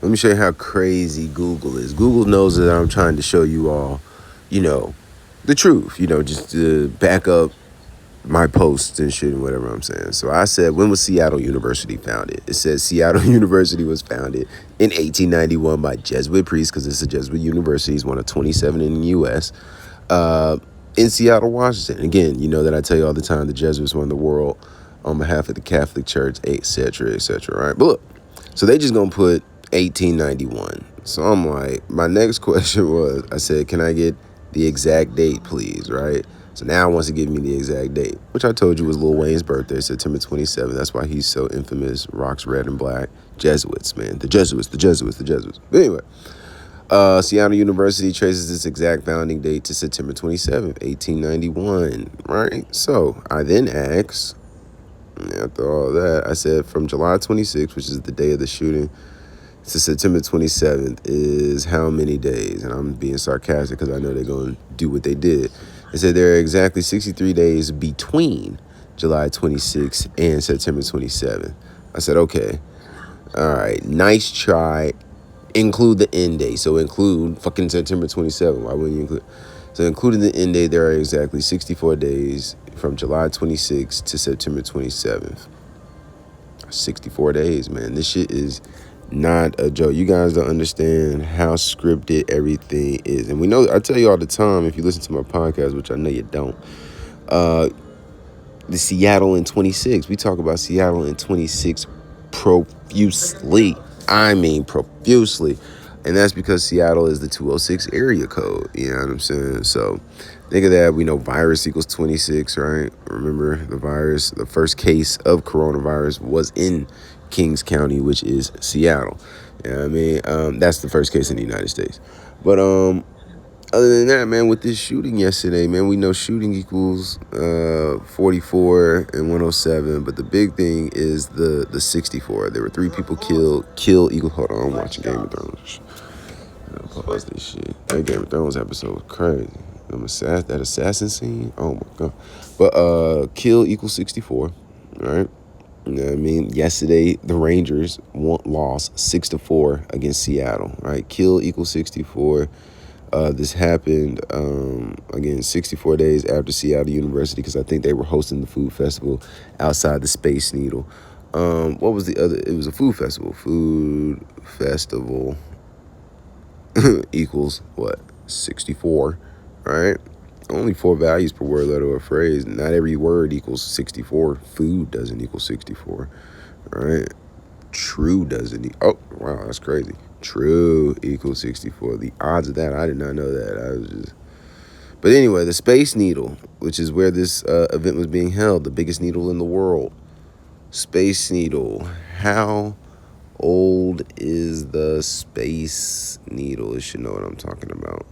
Let me show you how crazy Google is. Google knows that I'm trying to show you all, you know, the truth, just to back up my posts and shit and whatever I'm saying. So I said, when was Seattle University founded? It says Seattle University was founded in 1891 by Jesuit priests, because it's a Jesuit university. It's one of 27 in the U.S., in Seattle, Washington. Again, you know that I tell you all the time, the Jesuits won the world on behalf of the Catholic Church, etc., right? But look, so they just gonna put 1891. So I'm like, my next question was, I said, can I get the exact date, please, right? So now it wants to give me the exact date, which I told you was Lil Wayne's birthday, September 27th. That's why he's so infamous, rocks red and black. Jesuits, man. The Jesuits. But anyway, Seattle University traces its exact founding date to September 27th, 1891, right? So I then asked, after all that, I said from July 26th, which is the day of the shooting, to September 27th is how many days? And I'm being sarcastic because I know they're going to do what they did. They said there are exactly 63 days between July 26th and September 27th. I said, okay, all right, nice try. Include the end date. So include fucking September 27th. Why wouldn't you include? So including the end date, there are exactly 64 days from July 26th to September 27th. 64 days, man. This shit is not a joke. You guys don't understand how scripted everything is. And we know, I tell you all the time, if you listen to my podcast, which I know you don't, the Seattle in 26. We talk about Seattle in 26 profusely. I mean profusely. And that's because Seattle is the 206 area code. You know what I'm saying? So think of that. We know virus equals 26, right? Remember the virus, the first case of coronavirus was in Kings County, which is Seattle. You know what I mean? That's the first case in the United States. But other than that, man, with this shooting yesterday, man, we know shooting equals 44 and 107. But the big thing is the 64. There were 3 people killed. Kill equals, hold on, I'm watching Game of Thrones. I'll pause this shit. That Game of Thrones episode was crazy. That assassin scene, oh my god. But kill equals 64, right? You know what I mean? Yesterday, the Rangers lost 6-4 against Seattle, right? Kill equals 64. This happened, again, 64 days after Seattle University, because I think they were hosting the food festival outside the Space Needle. What was the other? It was a food festival. Food festival equals what? 64, right? Only 4 values per word, letter, or phrase. Not every word equals 64. Food doesn't equal 64, right? True doesn't. Oh, wow, that's crazy. True equals 64. The odds of that, I did not know that. I was just. But anyway, the Space Needle, which is where this event was being held, the biggest needle in the world. Space Needle. How old is the Space Needle? You should know what I'm talking about.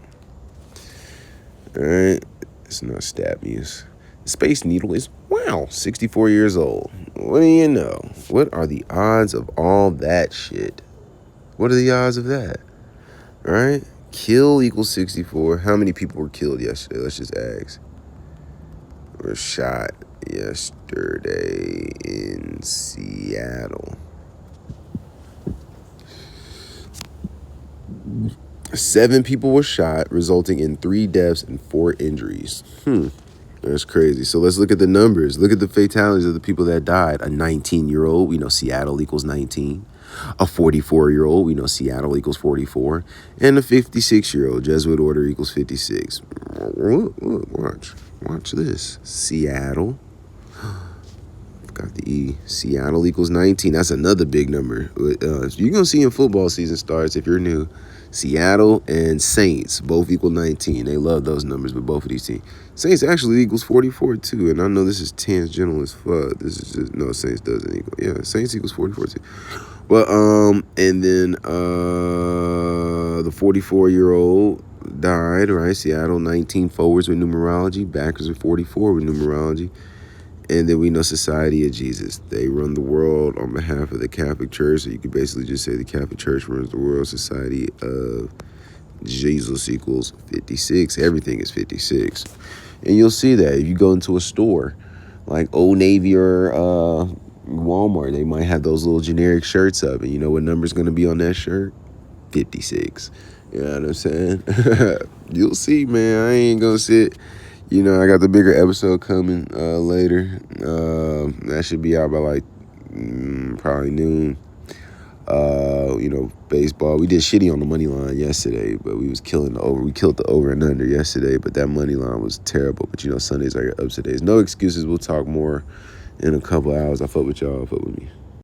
All right, it's not stat muse. The Space Needle is, 64 years old. What do you know? What are the odds of all that shit? What are the odds of that? All right? Kill equals 64. How many people were killed yesterday? Let's just ask. Were shot yesterday in Seattle. 7 people were shot, resulting in 3 deaths and 4 injuries. That's crazy. So let's look at the numbers. Look at the fatalities of the people that died. A 19-year-old, we know Seattle equals 19. A 44-year-old, we know Seattle equals 44. And a 56-year-old, Jesuit order equals 56. Watch this. Seattle. Got the E. Seattle equals 19. That's another big number. You're going to see in football season starts, if you're new, Seattle and Saints both equal 19. They love those numbers with both of these teams. Saints actually equals 44 too. And I know this is tangential as fuck. This is just, no, Saints doesn't equal. Yeah, Saints equals 44 too. Well, and then the 44-year-old died, right? Seattle, 19 forwards with numerology. Backers are 44 with numerology. And then we know Society of Jesus. They run the world on behalf of the Catholic Church. So you could basically just say the Catholic Church runs the world. Society of Jesus equals 56. Everything is 56. And you'll see that if you go into a store like Old Navy or Walmart, they might have those little generic shirts up, and you know what number's gonna be on that shirt? 56. You know what I'm saying? You'll see, man. I ain't gonna sit. You know, I got the bigger episode coming later. That should be out by like probably noon. You know, baseball. We did shitty on the money line yesterday, but we was killing the over. We killed the over and under yesterday, but that money line was terrible. But you know, Sundays are your ups and days. No excuses. We'll talk more in a couple hours. I fuck with y'all. Fuck with me.